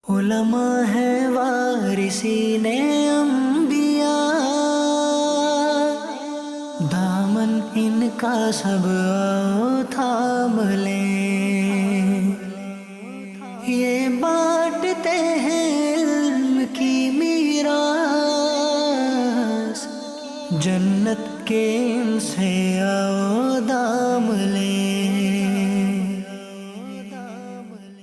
علماء ہے وارثین انبیاء، دامن ان کا سب آؤ تھام لیں، یہ بانٹتے ہیں علم کی میراث، جنت کے ان سے آؤ دام لیں۔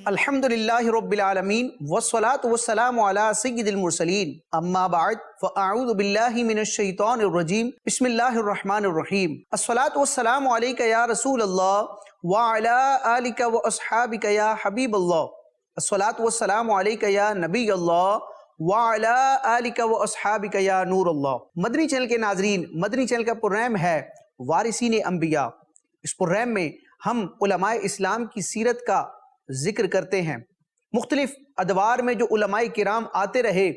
الحمدللہ رب العالمین والصلاة والسلام علی سید المرسلین، اما بعد فاعوذ باللہ من الشیطان الرجیم، بسم اللہ الرحمن الرحیم۔ الصلاة والسلام علیک یا رسول اللہ وعلی آلک واصحابک یا حبیب اللہ، الصلاة والسلام علیک یا نبی اللہ وعلی آلک واصحابک یا نور اللہ۔ مدنی چینل کے ناظرین، مدنی چینل کا پروگرام ہے وارثین انبیاء۔ اس پروگرام میں ہم علماء اسلام کی سیرت کا ذکر کرتے ہیں، مختلف ادوار میں جو علماء کرام آتے رہے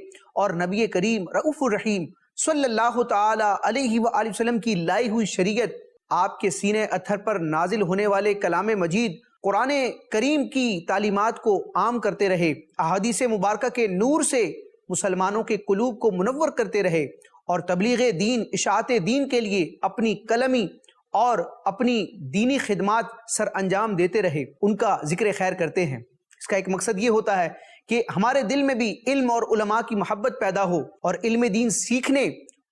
اور نبی کریم رؤوف الرحیم صلی اللہ تعالی علیہ وآلہ وسلم کی لائی ہوئی شریعت، آپ کے سینے اتھر پر نازل ہونے والے کلام مجید قرآن کریم کی تعلیمات کو عام کرتے رہے، احادیث مبارکہ کے نور سے مسلمانوں کے قلوب کو منور کرتے رہے اور تبلیغ دین، اشاعت دین کے لیے اپنی قلمی اور اپنی دینی خدمات سر انجام دیتے رہے، ان کا ذکر خیر کرتے ہیں۔ اس کا ایک مقصد یہ ہوتا ہے کہ ہمارے دل میں بھی علم اور علماء کی محبت پیدا ہو اور علم دین سیکھنے،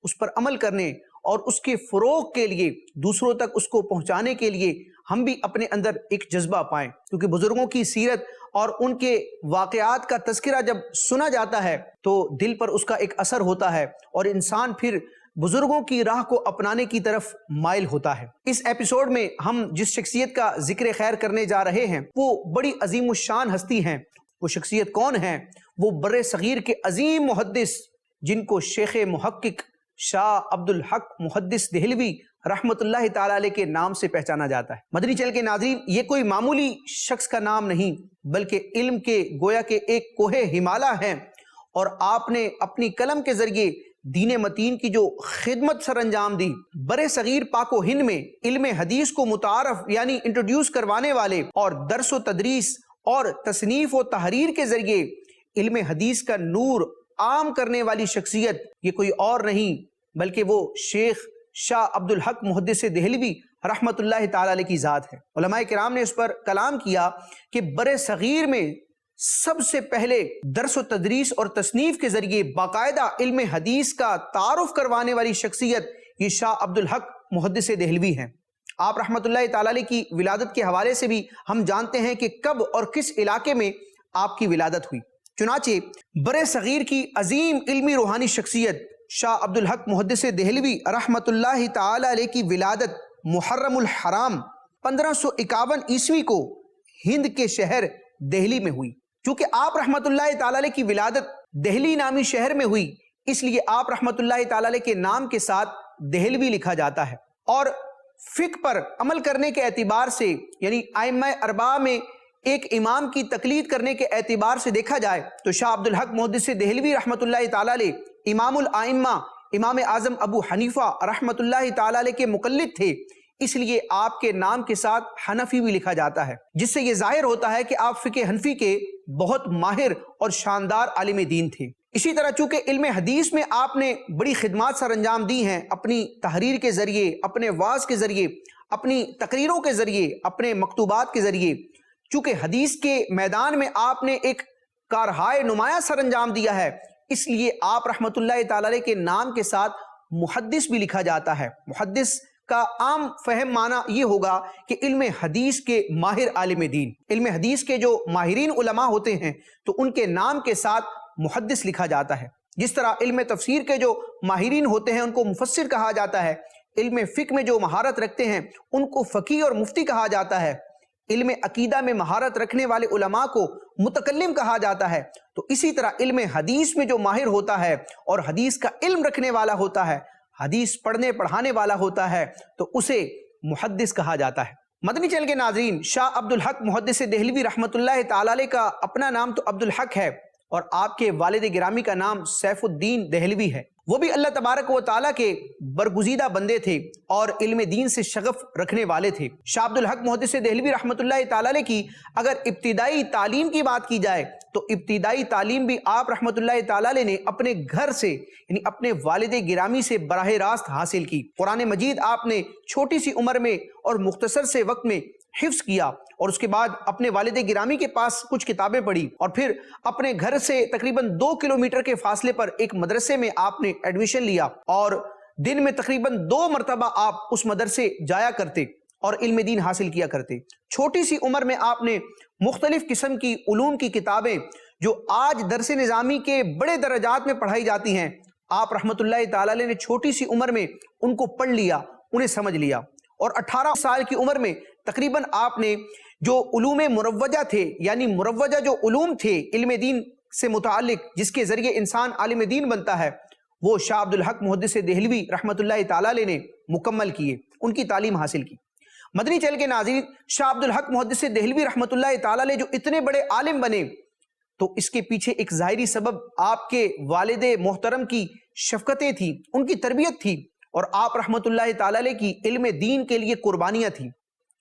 اس پر عمل کرنے اور اس کے فروغ کے لیے، دوسروں تک اس کو پہنچانے کے لیے ہم بھی اپنے اندر ایک جذبہ پائیں، کیونکہ بزرگوں کی سیرت اور ان کے واقعات کا تذکرہ جب سنا جاتا ہے تو دل پر اس کا ایک اثر ہوتا ہے اور انسان پھر بزرگوں کی راہ کو اپنانے کی طرف مائل ہوتا ہے۔ اس ایپیسوڈ میں ہم جس شخصیت کا ذکر خیر کرنے جا رہے ہیں وہ بڑی عظیم الشان ہستی ہیں۔ وہ شخصیت کون ہیں؟ وہ بر صغیر کے عظیم محدث جن کو شیخ محقق شاہ عبدالحق محدث دہلوی رحمت اللہ تعالی علیہ کے نام سے پہچانا جاتا ہے۔ مدنی چینل کے ناظرین، یہ کوئی معمولی شخص کا نام نہیں بلکہ علم کے گویا کے ایک کوہ ہمالیہ ہیں، اور آپ نے اپنی قلم کے ذریعے دین متین کی جو خدمت سر انجام دی، بر صغیر پاک و ہند میں علم حدیث کو متعارف یعنی انٹروڈیوس کروانے والے اور درس و تدریس اور تصنیف و تحریر کے ذریعے علم حدیث کا نور عام کرنے والی شخصیت یہ کوئی اور نہیں بلکہ وہ شیخ شاہ عبدالحق محدث دہلوی رحمت اللہ تعالی علیہ کی ذات ہے۔ علماء کرام نے اس پر کلام کیا کہ بر صغیر میں سب سے پہلے درس و تدریس اور تصنیف کے ذریعے باقاعدہ علم حدیث کا تعارف کروانے والی شخصیت یہ شاہ عبدالحق محدث دہلوی ہیں۔ آپ رحمت اللہ تعالی علیہ کی ولادت کے حوالے سے بھی ہم جانتے ہیں کہ کب اور کس علاقے میں آپ کی ولادت ہوئی۔ چنانچہ بر صغیر کی عظیم علمی روحانی شخصیت شاہ عبدالحق محدث دہلوی رحمت اللہ تعالی علیہ کی ولادت محرم الحرام 1551 عیسوی کو ہند کے شہر دہلی میں ہوئی۔ چونکہ آپ رحمت اللہ تعالی علیہ کی ولادت دہلی نامی شہر میں ہوئی، اس لیے آپ رحمت اللہ تعالی علیہ کے نام کے ساتھ دہلوی لکھا جاتا ہے۔ اور فقہ پر عمل کرنے کے اعتبار سے یعنی ائمہ اربعہ میں ایک امام کی تقلید کرنے کے اعتبار سے دیکھا جائے تو شاہ عبدالحق محدث دہلوی رحمت اللہ تعالی علیہ امام الائمہ امام اعظم ابو حنیفہ رحمت اللہ تعالی علیہ کے مقلد تھے، اس لیے آپ کے نام کے ساتھ حنفی بھی لکھا جاتا ہے، جس سے یہ ظاہر ہوتا ہے کہ آپ فقہ حنفی کے بہت ماہر اور شاندار عالم دین تھے۔ اسی طرح چونکہ علم حدیث میں آپ نے بڑی خدمات سر انجام دی ہیں، اپنی تحریر کے ذریعے، اپنے وعظ کے ذریعے، اپنی تقریروں کے ذریعے، اپنے مکتوبات کے ذریعے، چونکہ حدیث کے میدان میں آپ نے ایک کارہائے نمایاں سر انجام دیا ہے، اس لیے آپ رحمت اللہ تعالی علیہ کے نام کے ساتھ محدث بھی لکھا جاتا ہے۔ محدث کا عام فہم معنی یہ ہوگا کہ علم حدیث کے ماہر عالم دین، علم حدیث کے جو ماہرین علماء ہوتے ہیں تو ان کے نام کے ساتھ محدث لکھا جاتا ہے۔ جس طرح علم تفسیر کے جو ماہرین ہوتے ہیں ان کو مفسر کہا جاتا ہے، علم فقہ میں جو مہارت رکھتے ہیں ان کو فقیہ اور مفتی کہا جاتا ہے، علم عقیدہ میں مہارت رکھنے والے علماء کو متکلم کہا جاتا ہے، تو اسی طرح علم حدیث میں جو ماہر ہوتا ہے اور حدیث کا علم رکھنے والا ہوتا ہے، حدیث پڑھنے پڑھانے والا ہوتا ہے تو اسے محدث کہا جاتا ہے۔ مدنی چینل کے ناظرین، شاہ عبدالحق محدث دہلوی رحمت اللہ تعالی علیہ کا اپنا نام تو عبدالحق ہے اور آپ کے والد گرامی کا نام سیف الدین دہلوی ہے۔ وہ بھی اللہ تبارک و تعالیٰ کے برگزیدہ بندے تھے اور علم دین سے شغف رکھنے والے تھے۔ شاہ عبد الحق محدث دہلوی رحمۃ اللہ تعالیٰ علیہ کی اگر ابتدائی تعلیم کی بات کی جائے تو ابتدائی تعلیم بھی آپ رحمۃ اللہ تعالیٰ علیہ نے اپنے گھر سے یعنی اپنے والد گرامی سے براہ راست حاصل کی۔ قرآن مجید آپ نے چھوٹی سی عمر میں اور مختصر سے وقت میں حفظ کیا اور اس کے بعد اپنے والد گرامی کے پاس کچھ کتابیں پڑھی اور پھر اپنے گھر سے تقریباً 2 کلومیٹر کے فاصلے پر ایک مدرسے میں آپ نے ایڈمیشن لیا اور دن میں تقریباً 2 مرتبہ آپ اس مدرسے جایا کرتے اور علم دین حاصل کیا کرتے۔ چھوٹی سی عمر میں آپ نے مختلف قسم کی علوم کی کتابیں جو آج درس نظامی کے بڑے درجات میں پڑھائی جاتی ہیں، آپ رحمت اللہ تعالی علیہ نے چھوٹی سی عمر میں ان کو پڑھ لیا، انہیں سمجھ لیا اور 18 سال کی عمر میں تقریباً آپ نے جو علوم مروجہ تھے یعنی مروجہ جو علوم تھے علم دین سے متعلق جس کے ذریعے انسان عالم دین بنتا ہے، وہ شاہ عبد الحق محدث دہلوی رحمت اللہ تعالی علیہ نے مکمل کیے، ان کی تعلیم حاصل کی۔ مدنی چینل کے ناظرین، شاہ عبد الحق محدث دہلوی رحمت اللہ تعالی علیہ جو اتنے بڑے عالم بنے تو اس کے پیچھے ایک ظاہری سبب آپ کے والد محترم کی شفقتیں تھیں، ان کی تربیت تھی اور آپ رحمت اللہ تعالی علیہ کی علم دین کے لیے قربانیاں تھیں۔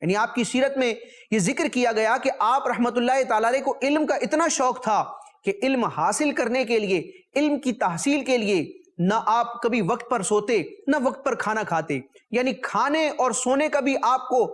یعنی آپ کی سیرت میں یہ ذکر کیا گیا کہ آپ رحمت اللہ تعالی علیہ کو علم کا اتنا شوق تھا کہ علم حاصل کرنے کے لیے، علم کی تحصیل کے لیے نہ آپ کبھی وقت پر سوتے نہ وقت پر کھانا کھاتے، یعنی کھانے اور سونے کا بھی آپ کو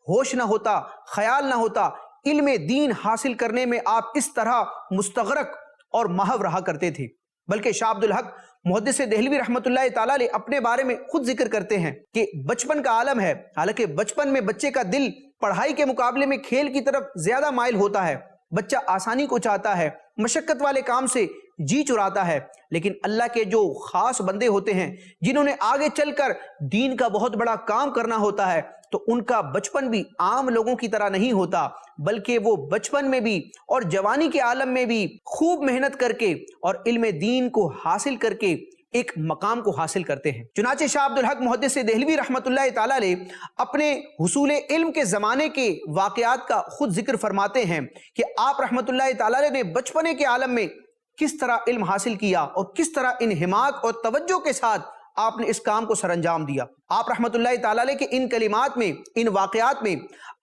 ہوش نہ ہوتا، خیال نہ ہوتا۔ علم دین حاصل کرنے میں آپ اس طرح مستغرق اور محو رہا کرتے تھے۔ بلکہ شاہ عبد الحق محدث دہلوی رحمت اللہ تعالیٰ علیہ اپنے بارے میں خود ذکر کرتے ہیں کہ بچپن کا عالم ہے، حالانکہ بچپن میں بچے کا دل پڑھائی کے مقابلے میں کھیل کی طرف زیادہ مائل ہوتا ہے، بچہ آسانی کو چاہتا ہے، مشقت والے کام سے جی چراتا ہے، لیکن اللہ کے جو خاص بندے ہوتے ہیں جنہوں نے آگے چل کر دین کا بہت بڑا کام کرنا ہوتا ہے تو ان کا بچپن بھی عام لوگوں کی طرح نہیں ہوتا، بلکہ وہ بچپن میں بھی اور جوانی کے عالم میں بھی خوب محنت کر کے اور علم دین کو حاصل کر کے ایک مقام کو حاصل کرتے ہیں۔ چنانچہ شاہ عبد الحق محدث دہلوی رحمت اللہ تعالیٰ علیہ اپنے حصول علم کے زمانے کے واقعات کا خود ذکر فرماتے ہیں کہ آپ رحمت اللہ تعالیٰ علیہ نے بچپنے کے عالم میں کس طرح علم حاصل کیا اور کس طرح انہماک اور توجہ کے ساتھ آپ نے اس کام کو سر انجام دیا۔ آپ رحمت اللہ تعالیٰ علیہ کے ان کلمات میں، ان واقعات میں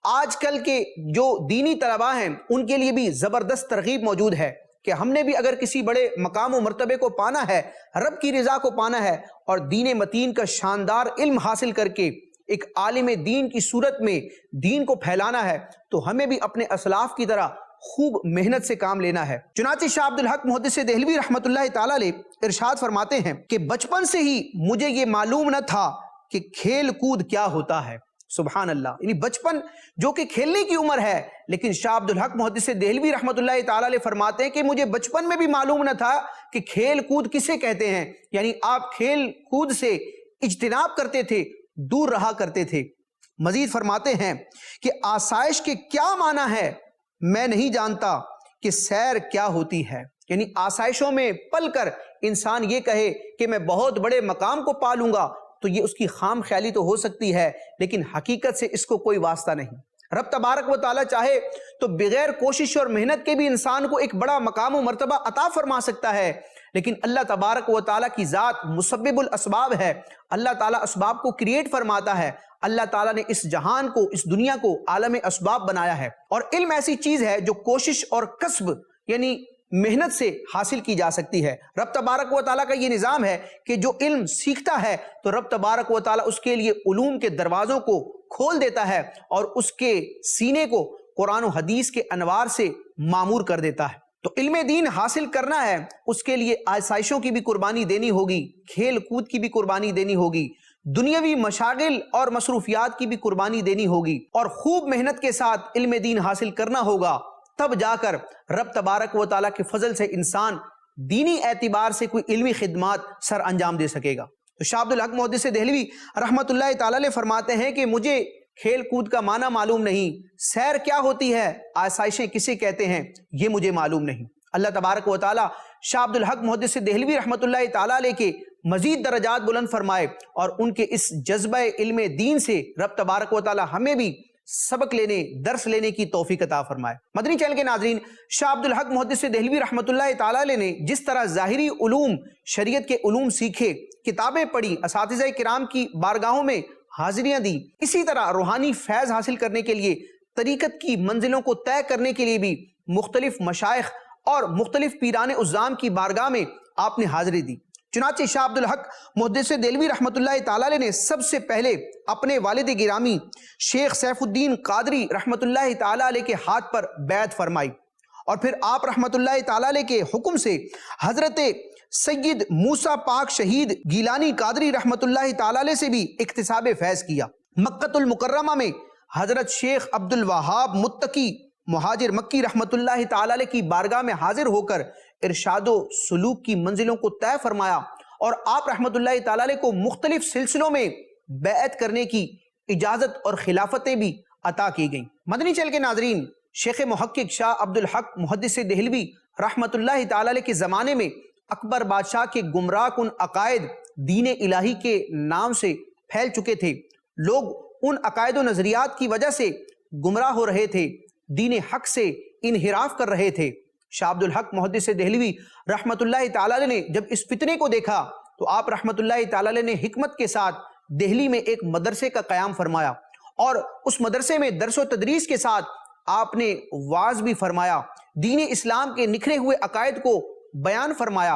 آج کل کے جو دینی طلباء ہیں ان کے لیے بھی زبردست ترغیب موجود ہے کہ ہم نے بھی اگر کسی بڑے مقام و مرتبے کو پانا ہے، رب کی رضا کو پانا ہے اور دین متین کا شاندار علم حاصل کر کے ایک عالم دین کی صورت میں دین کو پھیلانا ہے تو ہمیں بھی اپنے اسلاف کی طرح خوب محنت سے کام لینا ہے۔ چنانچہ شاہ عبد الحق محدث دہلوی رحمت اللہ تعالیٰ علیہ ارشاد فرماتے ہیں کہ بچپن سے ہی مجھے یہ معلوم نہ تھا کہ کھیل کود کیا ہوتا ہے۔ سبحان اللہ، یعنی بچپن جو کہ کھیلنے کی عمر ہے، لیکن شاہ عبد الحق محدث دہلوی رحمت اللہ تعالیٰ علیہ فرماتے ہیں کہ مجھے بچپن میں بھی معلوم نہ تھا کہ کھیل کود کسے کہتے ہیں، یعنی آپ کھیل کود سے اجتناب کرتے تھے، دور رہا کرتے تھے۔ مزید فرماتے ہیں کہ آسائش کے کیا معنی ہے میں نہیں جانتا کہ سیر کیا ہوتی ہے، یعنی آسائشوں میں پل کر انسان یہ کہے کہ میں بہت بڑے مقام کو پالوں گا تو یہ اس کی خام خیالی تو ہو سکتی ہے، لیکن حقیقت سے اس کو کوئی واسطہ نہیں۔ رب تبارک و تعالیٰ چاہے تو بغیر کوشش اور محنت کے بھی انسان کو ایک بڑا مقام و مرتبہ عطا فرما سکتا ہے، لیکن اللہ تبارک و تعالیٰ کی ذات مسبب الاسباب ہے، اللہ تعالیٰ اسباب کو کریٹ فرماتا ہے۔ اللہ تعالیٰ نے اس جہان کو، اس دنیا کو عالم اسباب بنایا ہے اور علم ایسی چیز ہے جو کوشش اور کسب یعنی محنت سے حاصل کی جا سکتی ہے۔ رب تبارک و تعالیٰ کا یہ نظام ہے کہ جو علم سیکھتا ہے تو رب تبارک و تعالیٰ اس کے لیے علوم کے دروازوں کو کھول دیتا ہے اور اس کے سینے کو قرآن و حدیث کے انوار سے معمور کر دیتا ہے۔ تو علم دین حاصل کرنا ہے، اس کے لیے آسائشوں کی بھی قربانی دینی ہوگی، کھیل کود کی بھی قربانی دینی ہوگی، دنیاوی مشاغل اور مصروفیات کی بھی قربانی دینی ہوگی اور خوب محنت کے ساتھ علم دین حاصل کرنا ہوگا، تب جا کر رب تبارک و تعالیٰ کے فضل سے انسان دینی اعتبار سے کوئی علمی خدمات سر انجام دے سکے گا۔ تو شاہ عبد الحق محدث دہلوی رحمت اللہ تعالیٰ علیہ فرماتے ہیں کہ مجھے کھیل کود کا معنی معلوم نہیں، سیر کیا ہوتی ہے، آسائشیں کسے کہتے ہیں، یہ مجھے معلوم نہیں۔ اللہ تبارک و تعالیٰ شاہ عبد الحق محدث دہلوی رحمت اللہ تعالیٰ علیہ کے مزید درجات بلند فرمائے اور ان کے اس جذبہ علم دین سے رب تبارک و تعالیٰ ہمیں بھی سبق لینے درس لینے کی توفیق عطا فرمائے۔ مدنی چینل کے ناظرین، شاہ عبدالحق محدث دہلوی رحمۃ اللہ تعالیٰ علیہ نے جس طرح ظاہری علوم شریعت کے علوم سیکھے، کتابیں پڑھی، اساتذہ کرام کی بارگاہوں میں حاضریاں دی، اسی طرح روحانی فیض حاصل کرنے کے لیے، طریقت کی منزلوں کو طے کرنے کے لیے بھی مختلف مشائخ اور مختلف پیران عظام کی بارگاہ میں آپ نے حاضری دی۔ چنانچہ شاہ عبدالحق محدث دہلوی رحمۃ اللہ تعالیٰ علیہ نے سب سے پہلے اپنے والد گرامی شیخ سیف الدین قادری رحمۃ اللہ تعالیٰ علیہ کے ہاتھ پر بیعت فرمائی، اور پھر آپ رحمۃ اللہ تعالیٰ علیہ کے حکم سے حضرت سید موسیٰ پاک شہید گیلانی قادری رحمۃ اللہ تعالیٰ علیہ سے بھی اکتساب فیض کیا۔ مکۃ المکرمہ میں حضرت شیخ عبد الوہاب متقی مہاجر مکی رحمۃ اللہ تعالیٰ علیہ کی بارگاہ میں حاضر ہو کر ارشاد و سلوک کی منزلوں کو طے فرمایا، اور آپ رحمۃ اللہ تعالیٰ علیہ کو مختلف سلسلوں میں بیعت کرنے کی اجازت اور خلافتیں بھی عطا کی گئیں۔ مدنی چینل کے ناظرین، شیخ محقق شاہ عبدالحق محدث دہلوی رحمۃ اللہ تعالیٰ علیہ کے زمانے میں اکبر بادشاہ کے گمراہ کن عقائد دین الہی کے نام سے پھیل چکے تھے۔ لوگ ان عقائد و نظریات کی وجہ سے گمراہ ہو رہے تھے، دین حق سے انحراف کر رہے تھے۔ شاہ عبدالحق محدث دہلوی رحمۃ اللہ تعالیٰ علیہ نے جب اس فتنے کو دیکھا تو آپ رحمۃ اللہ تعالیٰ علیہ نے حکمت کے ساتھ دہلی میں ایک مدرسے کا قیام فرمایا، اور اس مدرسے میں درس و تدریس کے ساتھ آپ نے واعظ بھی فرمایا، دین اسلام کے نکھرے ہوئے عقائد کو بیان فرمایا،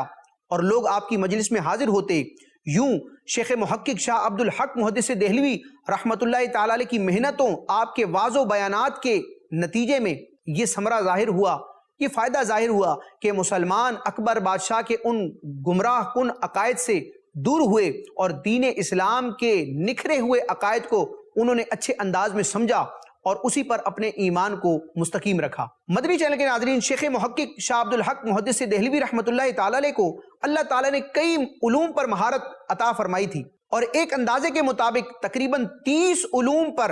اور لوگ آپ کی مجلس میں حاضر ہوتے۔ یوں شیخ محقق شاہ عبدالحق محدث دہلوی رحمۃ اللہ تعالیٰ علیہ کی محنتوں، آپ کے واعظ و بیانات کے نتیجے میں یہ ثمرہ ظاہر ہوا، یہ فائدہ ظاہر ہوا کہ مسلمان اکبر بادشاہ کے ان گمراہ کن عقائد سے دور ہوئے، اور دین اسلام کے نکھرے ہوئے عقائد کو انہوں نے اچھے انداز میں سمجھا اور اسی پر اپنے ایمان کو مستقیم رکھا۔ مدنی چینل کے ناظرین، شیخ محقق شاہ عبدالحق محدث دہلوی رحمۃ اللہ تعالیٰ علیہ کو اللہ تعالیٰ نے کئی علوم پر مہارت عطا فرمائی تھی، اور ایک اندازے کے مطابق تقریباً 30 علوم پر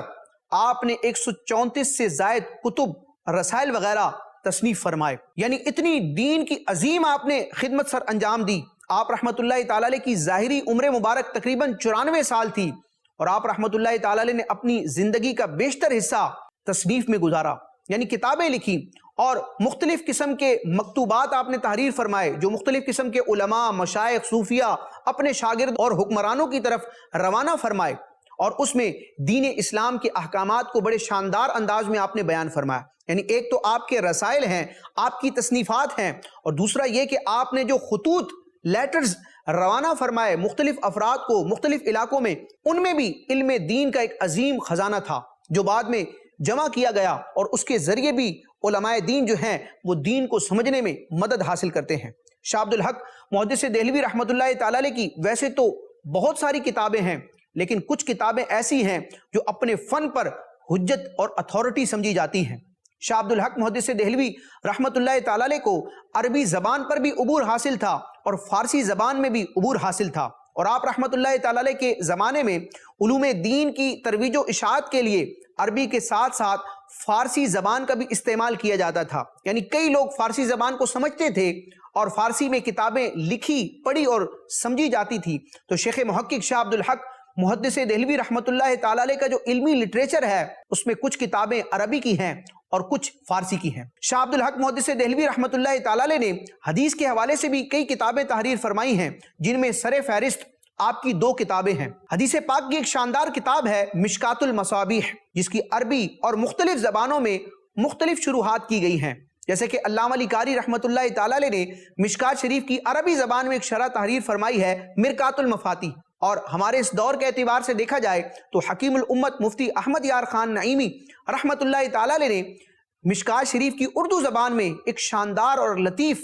آپ نے 134 سے زائد کتب، رسائل وغیرہ تصنیف فرمائے، یعنی اتنی دین کی عظیم آپ نے خدمت سر انجام دی۔ آپ رحمۃ اللہ تعالیٰ علیہ کی ظاہری عمر مبارک تقریباً 94 سال تھی، اور آپ رحمۃ اللہ تعالیٰ علیہ نے اپنی زندگی کا بیشتر حصہ تصنیف میں گزارا، یعنی کتابیں لکھی، اور مختلف قسم کے مکتوبات آپ نے تحریر فرمائے، جو مختلف قسم کے علماء، مشائخ، صوفیہ اپنے شاگرد اور حکمرانوں کی طرف روانہ فرمائے، اور اس میں دین اسلام کے احکامات کو بڑے شاندار انداز میں آپ نے بیان فرمایا۔ یعنی ایک تو آپ کے رسائل ہیں، آپ کی تصنیفات ہیں، اور دوسرا یہ کہ آپ نے جو خطوط، لیٹرز روانہ فرمائے مختلف افراد کو مختلف علاقوں میں، ان میں بھی علم دین کا ایک عظیم خزانہ تھا جو بعد میں جمع کیا گیا، اور اس کے ذریعے بھی علماء دین جو ہیں وہ دین کو سمجھنے میں مدد حاصل کرتے ہیں۔ شاہ عبدالحق محدث دہلوی رحمۃ اللہ تعالیٰ علیہ کی ویسے تو بہت ساری کتابیں ہیں، لیکن کچھ کتابیں ایسی ہیں جو اپنے فن پر حجت اور اتھارٹی سمجھی جاتی ہیں۔ شاہ عبدالحق محدث دہلوی رحمۃ اللہ تعالیٰ علیہ کو عربی زبان پر بھی عبور حاصل تھا اور فارسی زبان میں بھی عبور حاصل تھا، اور آپ رحمۃ اللہ تعالیٰ علیہ کے زمانے میں علوم دین کی ترویج و اشاعت کے لیے عربی کے ساتھ ساتھ فارسی زبان کا بھی استعمال کیا جاتا تھا، یعنی کئی لوگ فارسی زبان کو سمجھتے تھے اور فارسی میں کتابیں لکھی، پڑھی اور سمجھی جاتی تھی۔ تو شیخ محقق شاہ عبدالحق محدث دہلوی رحمۃ اللہ تعالیٰ علیہ کا جو علمی لٹریچر ہے اس میں کچھ کتابیں عربی کی ہیں اور کچھ فارسی کی ہیں۔ شاہ عبدالحق محدث دہلوی رحمۃ اللہ تعالیٰ علیہ نے حدیث کے حوالے سے بھی کئی کتابیں تحریر فرمائی ہیں، جن میں سر فہرست آپ کی 2 کتابیں ہیں۔ حدیث پاک کی ایک شاندار کتاب ہے مشکات المصابیح، جس کی عربی اور مختلف زبانوں میں مختلف شروحات کی گئی ہیں، جیسے کہ علامہ علی قاری رحمۃ اللہ تعالیٰ علیہ نے مشکات شریف کی عربی زبان میں ایک شرح تحریر فرمائی ہے مرکات المفاتیح، اور ہمارے اس دور کے اعتبار سے دیکھا جائے تو حکیم الامت مفتی احمد یار خان نعیمی رحمۃ اللہ تعالیٰ علیہ نے مشکات شریف کی اردو زبان میں ایک شاندار اور لطیف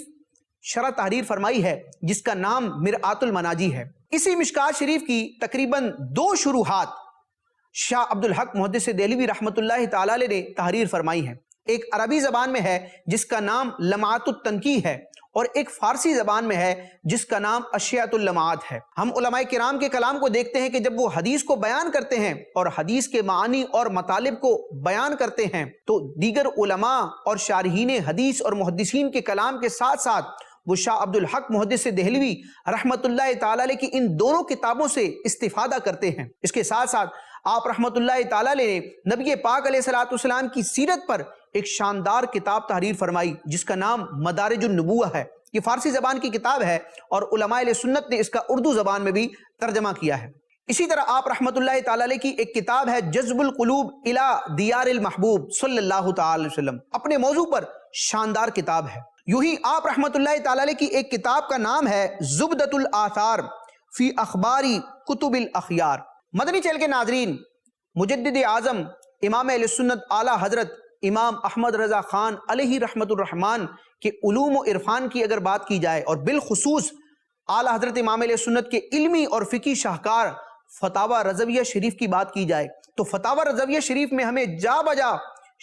شرح تحریر فرمائی ہے جس کا نام مرآت المناجی ہے۔ اسی مشکات شریف کی تقریباً 2 شروحات شاہ عبدالحق محدث دہلوی رحمۃ اللہ تعالیٰ علیہ نے تحریر فرمائی ہیں۔ ایک عربی زبان میں ہے جس کا نام لمعات التنقیح ہے، اور ایک فارسی زبان میں ہے جس کا نام اشیاۃ اللمعات ہے۔ ہم علماء کرام کے کلام کو دیکھتے ہیں کہ جب وہ حدیث کو بیان کرتے ہیں اور حدیث کے معانی اور مطالب کو بیان کرتے ہیں تو دیگر علماء اور شارحین حدیث اور محدثین کے کلام کے ساتھ ساتھ وہ شاہ عبد الحق محدث دہلوی رحمۃ اللہ تعالی علیہ کی ان دونوں کتابوں سے استفادہ کرتے ہیں۔ اس کے ساتھ ساتھ آپ رحمۃ اللہ تعالی علیہ نے نبی پاک علیہ الصلوۃ والسلام کی سیرت پر ایک شاندار کتاب تحریر فرمائی جس کا نام مدارج النبوہ ہے۔ یہ فارسی زبان کی کتاب ہے اور علماء اہل سنت نے اس کا اردو زبان میں بھی ترجمہ کیا ہے۔ اسی طرح آپ رحمۃ اللہ تعالی علیہ کی ایک کتاب ہے جذب القلوب الی دیار المحبوب صلی اللہ تعالی علیہ وسلم، اپنے موضوع پر شاندار کتاب ہے۔ یوں ہی آپ رحمۃ اللہ تعالی علیہ کی ایک کتاب کا نام ہے زبدۃ الآثار فی اخباری کتب الاخیار۔ مدنی چینل کے ناظرین، مجدد اعظم امام اہل سنت اعلیٰ حضرت امام احمد رضا خان علیہ رحمت الرحمن کے علوم و عرفان کی اگر بات کی جائے اور بالخصوص اعلیٰ حضرت امام اہل سنت کے علمی اور فقہی شاہکار فتاوی رضویہ شریف کی بات کی جائے تو فتاوی رضویہ شریف میں ہمیں جا بجا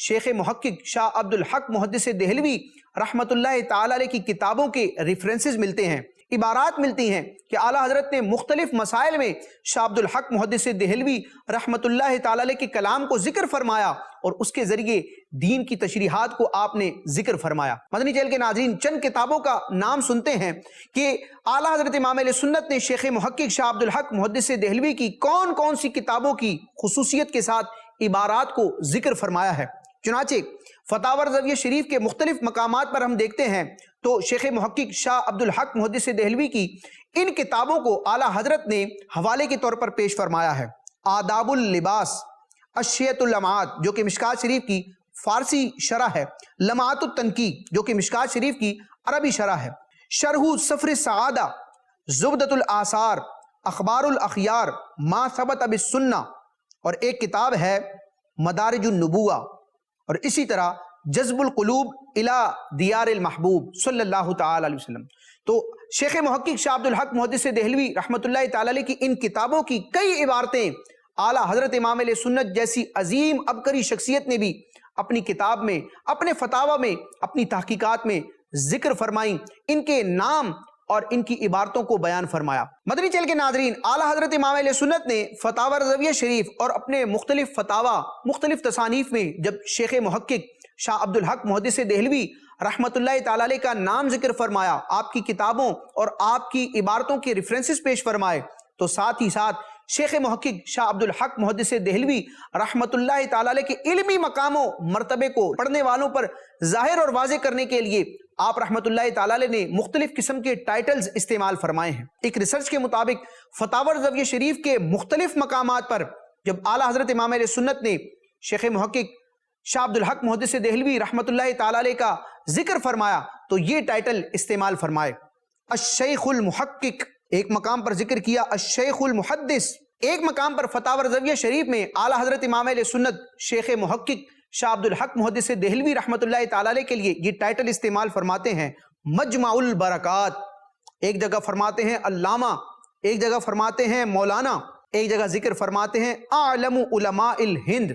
شیخ محقق شاہ عبد الحق محدث دہلوی رحمت اللہ تعالی علیہ کی کتابوں کے ریفرنسز ملتے ہیں، عبارات ملتی ہیں کہ اعلیٰ حضرت نے مختلف مسائل میں شاہ عبد الحق محدث دہلوی رحمت اللہ تعالی علیہ کے کلام کو ذکر فرمایا اور اس کے ذریعے دین کی تشریحات کو آپ نے ذکر فرمایا۔ مدنی چینل کے ناظرین، چند کتابوں کا نام سنتے ہیں کہ اعلیٰ حضرت امام اہل سنت نے شیخ محقق شاہ عبد الحق محدث دہلوی کی کون کون سی کتابوں کی خصوصیت کے ساتھ عبارات کو ذکر فرمایا ہے۔ چنانچہ فتاوی رضویہ شریف کے مختلف مقامات پر ہم دیکھتے ہیں تو شیخ محقق شاہ عبد الحق محدث دہلوی کی ان کتابوں کو اعلیٰ حضرت نے حوالے کے طور پر پیش فرمایا ہے۔ آداب اللباس، اشیت اللمعات جو کہ مشکات شریف کی فارسی شرح ہے، لمعات التنقی جو کہ مشکات شریف کی عربی شرح ہے، شرح سفر السعادہ، زبدۃ الآثار، اخبار الاخیار، ما ثبت بالسنہ، اور ایک کتاب ہے مدارج النبوہ، اور اسی طرح جذب القلوب الی دیار المحبوب صلی اللہ تعالی علیہ وسلم۔ تو شیخ محقق شاہ عبد الحق محدث دہلوی رحمۃ اللہ تعالی علیہ کی ان کتابوں کی کئی عبارتیں اعلیٰ حضرت امام علیہ سنت جیسی عظیم عبقری شخصیت نے بھی اپنی کتاب میں، اپنے فتاوی میں، اپنی تحقیقات میں ذکر فرمائیں، ان کے نام اور ان کی عبارتوں کو بیان فرمایا۔ مدنی چینل کے ناظرین، اعلیٰ حضرت امام اہل سنت نے فتاوی رضویہ شریف اور اپنے مختلف فتاوی، مختلف تصانیف میں جب شیخ محقق شاہ عبد الحق محدث دہلوی رحمت اللہ تعالی علیہ کا نام ذکر فرمایا، آپ کی کتابوں اور آپ کی عبارتوں کے ریفرنسز پیش فرمائے، تو ساتھ ہی ساتھ شیخ محقق شاہ عبد الحق محدث دہلوی رحمت اللہ تعالی علیہ کے علمی مقام و مرتبے کو پڑھنے والوں پر ظاہر اور واضح کرنے کے لیے آپ رحمت اللہ تعالی علیہ نے مختلف قسم کے ٹائٹلز استعمال فرمائے ہیں۔ ایک ریسرچ کے مطابق فتاوی رضویہ شریف کے مختلف مقامات پر جب اعلیٰ حضرت امام علیہ سنت نے شیخ محقق شاہ عبد الحق محدث دہلوی رحمت اللہ تعالی علیہ کا ذکر فرمایا تو یہ ٹائٹل استعمال فرمائے۔ الشیخ المحقق ایک مقام پر ذکر کیا، الشیخ المحدث ایک مقام پر فتاوی رضویہ شریف میں اعلیٰ حضرت امام علیہ سنت شیخ محقق شاہ عبد الحق محدث دہلوی رحمت اللہ تعالی علیہ کے لیے یہ ٹائٹل استعمال فرماتے ہیں مجمع البرکات، ایک جگہ فرماتے ہیں علامہ، ایک جگہ فرماتے ہیں مولانا، ایک جگہ ذکر فرماتے ہیں اعلم علماء الہند۔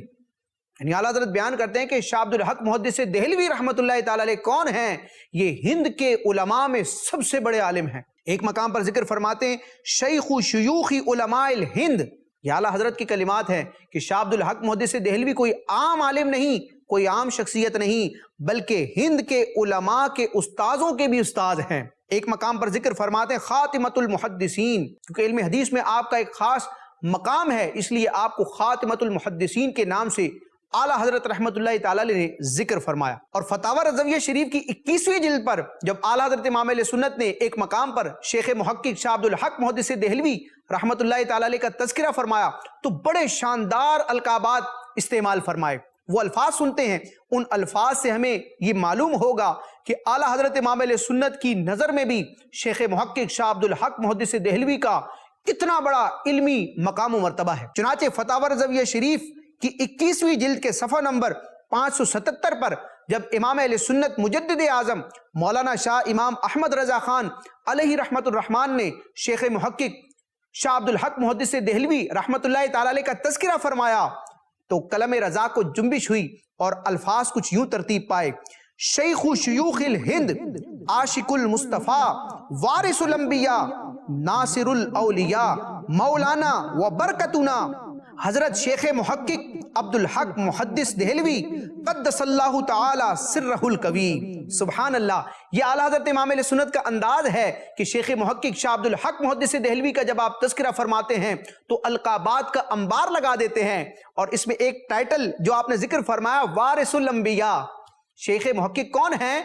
یعنی اعلیٰ حضرت بیان کرتے ہیں کہ شاہ عبد الحق محدث دہلوی رحمت اللہ تعالی علیہ کون ہیں؟ یہ ہند کے علماء میں سب سے بڑے عالم ہیں۔ ایک مقام پر ذکر فرماتے ہیں شیخ شیوخ علماء الہند۔ یہ اعلیٰ حضرت کی کلمات ہیں کہ شاہ عبد الحق محدث دہلوی کوئی عام عالم نہیں، کوئی عام شخصیت نہیں، بلکہ ہند کے علماء کے استاذوں کے بھی استاد ہیں۔ ایک مقام پر ذکر فرماتے ہیں خاتمۃ المحدثین، کیونکہ علم حدیث میں آپ کا ایک خاص مقام ہے، اس لیے آپ کو خاتمۃ المحدثین کے نام سے اعلیٰ حضرت رحمت اللہ تعالی علیہ نے ذکر فرمایا۔ اور فتاوی رضویہ شریف کی 21ویں جلد پر جب اعلیٰ حضرت امام علیہ سنت نے ایک مقام پر شیخ محقق شاہ عبد الحق محدث دہلوی رحمت اللہ تعالی علیہ کا تذکرہ فرمایا تو بڑے شاندار القابات استعمال فرمائے۔ وہ الفاظ سنتے ہیں، ان الفاظ سے ہمیں یہ معلوم ہوگا کہ اعلیٰ حضرت امام علیہ سنت کی نظر میں بھی شیخ محقق شاہ عبد الحق محدث دہلوی کا کتنا بڑا علمی مقام و مرتبہ ہے۔ چنانچہ فتاوی رضویہ شریف کی 21ویں جلد کے صفحہ نمبر 577 پر جب امام اہل سنت مجدد اعظم مولانا شاہ امام احمد رضا خان علیہ رحمت الرحمن نے شیخ محقق شاہ عبد الحق محدث دہلوی رحمت اللہ تعالی علیہ کا تذکرہ فرمایا تو قلم رضا کو جنبش ہوئی اور الفاظ کچھ یوں ترتیب پائے، شیخ شیوخ الہند، عاشق المصطفیٰ، وارث الانبیاء، ناصر الاولیاء، مولانا و برکتنا۔ حضرت شیخ محقق عبد الحق محدث دہلوی قدس اللہ تعالی سرہ القوی۔ سبحان اللہ، یہ اعلیٰ حضرت امام اہل سنت کا انداز ہے کہ شیخ محقق شاہ عبد الحق محدث دہلوی کا جب آپ تذکرہ فرماتے ہیں تو القابات کا انبار لگا دیتے ہیں، اور اس میں ایک ٹائٹل جو آپ نے ذکر فرمایا وارث الانبیاء۔ شیخ محقق کون ہیں؟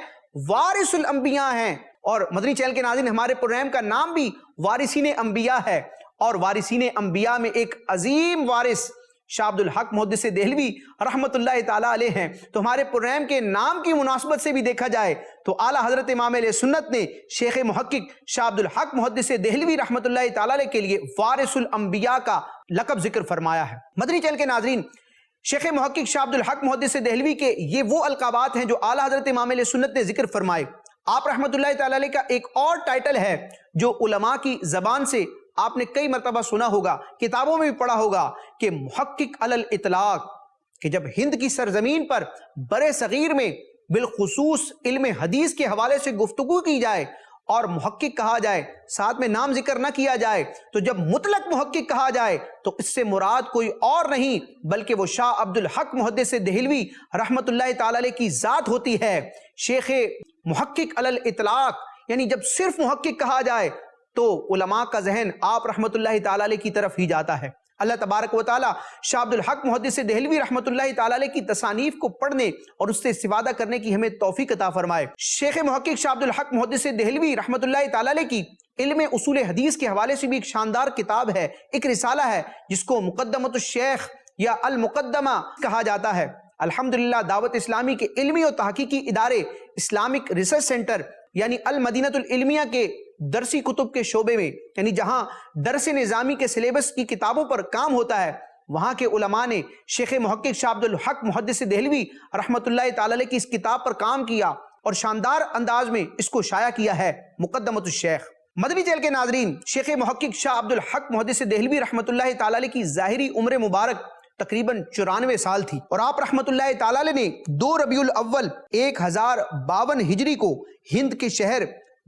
وارث الانبیاء ہیں، اور مدنی چینل کے ناظرین ہمارے پروگرام کا نام بھی وارثین انبیاء ہے، اور وارثین انبیاء میں ایک عظیم وارث شاہ عبد الحق محدث دہلوی رحمت اللہ تعالیٰ علیہ ہیں۔ تو ہمارے پروگرام کے نام کی مناسبت سے بھی دیکھا جائے تو اعلیٰ حضرت امام اہل سنت نے شیخ محقق شاہ عبد الحق محدث دہلوی رحمت اللہ تعالیٰ علیہ کے لیے وارث الانبیاء کا لقب ذکر فرمایا ہے۔ مدنی چینل کے ناظرین، شیخ محقق شاہ عبد الحق محدث دہلوی کے یہ وہ القابات ہیں جو اعلیٰ حضرت امام اہل سنت نے ذکر فرمائے۔ آپ رحمت اللہ تعالیٰ علیہ کا ایک اور ٹائٹل ہے جو علماء کی زبان سے آپ نے کئی مرتبہ سنا ہوگا، کتابوں میں بھی پڑھا ہوگا، کہ محقق علی الاطلاق، کہ جب ہند کی سرزمین پر برے صغیر میں بالخصوص علم حدیث کے حوالے سے گفتگو کی جائے اور محقق کہا جائے، ساتھ میں نام ذکر نہ کیا جائے، تو جب مطلق محقق کہا جائے تو اس سے مراد کوئی اور نہیں بلکہ وہ شاہ عبد الحق محدث دہلوی رحمت اللہ تعالی علیہ کی ذات ہوتی ہے۔ شیخ محقق علی الاطلاق، یعنی جب صرف محقق کہا جائے تو علماء کا ذہن آپ رحمت اللہ تعالی علیہ کی طرف ہی جاتا ہے۔ اللہ تبارک و تعالی شاہ عبد الحق محدث دہلوی رحمت اللہ تعالی علیہ کی تصانیف کو پڑھنے اور اس سے استفادہ کرنے کی ہمیں توفیق عطا فرمائے۔ شیخ محقق شاہ عبد الحق محدث دہلوی رحمت اللہ تعالی علیہ کی علم اصول حدیث کے حوالے سے بھی ایک شاندار کتاب ہے، ایک رسالہ ہے جس کو مقدمۃ الشیخ یا المقدمہ کہا جاتا ہے۔ الحمدللہ دعوت اسلامی کے علمی اور تحقیقی ادارے اسلامک ریسرچ سینٹر یعنی المدینۃ العلمیہ کے درسی کتب کے شعبے میں، یعنی جہاں درس نظامی کے سلیبس کی کتابوں پر کام ہوتا ہے، وہاں کے علماء نے شیخ محقق شاہ عبد الحق محدث دہلوی رحمت اللہ تعالی علیہ کی اس کتاب پر کام کیا اور شاندار انداز میں اس کو شائع کیا ہے، مقدمۃ الشیخ۔ مدنی چینل کے ناظرین، شیخ محقق شاہ عبد الحق محدث دہلوی رحمت اللہ تعالی علیہ کی ظاہری عمر مبارک تقریباً 94 سال تھی، اور آپ رحمت اللہ تعالی علیہ نے 2 ربیع الاول 1052 ہجری کو ہند کے شہر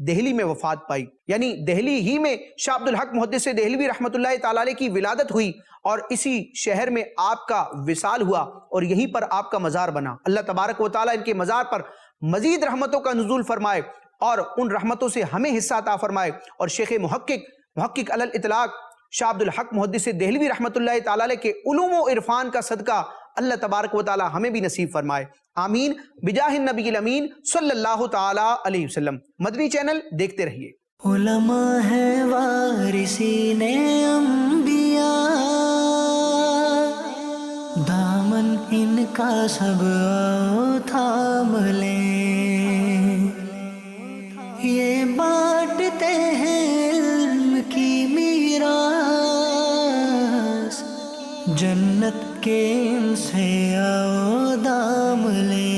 دہلی میں وفات پائی، یعنی دہلی ہی میں شاہ عبد الحق محدث دہلوی رحمت اللہ تعالی علیہ کی ولادت ہوئی اور اسی شہر میں آپ کا وصال ہوا اور یہیں پر آپ کا مزار بنا۔ اللہ تبارک و تعالی ان کے مزار پر مزید رحمتوں کا نزول فرمائے اور ان رحمتوں سے ہمیں حصہ عطا فرمائے، اور شیخ محقق علی الاطلاق شاہ عبد الحق محدث دہلوی رحمت اللہ تعالی علیہ کے علوم و عرفان کا صدقہ اللہ تبارک و تعالی ہمیں بھی نصیب فرمائے، آمین بجاہ النبی الامین صلی اللہ تعالی علیہ وسلم۔ مدنی چینل دیکھتے رہیے۔ علماء ہے وارثین انبیاء، دامن ان کا سب آؤ تھام لیں، یہ بانٹتے ہیں علم کی میراث، جنت کے ان سے آؤ دام لیں۔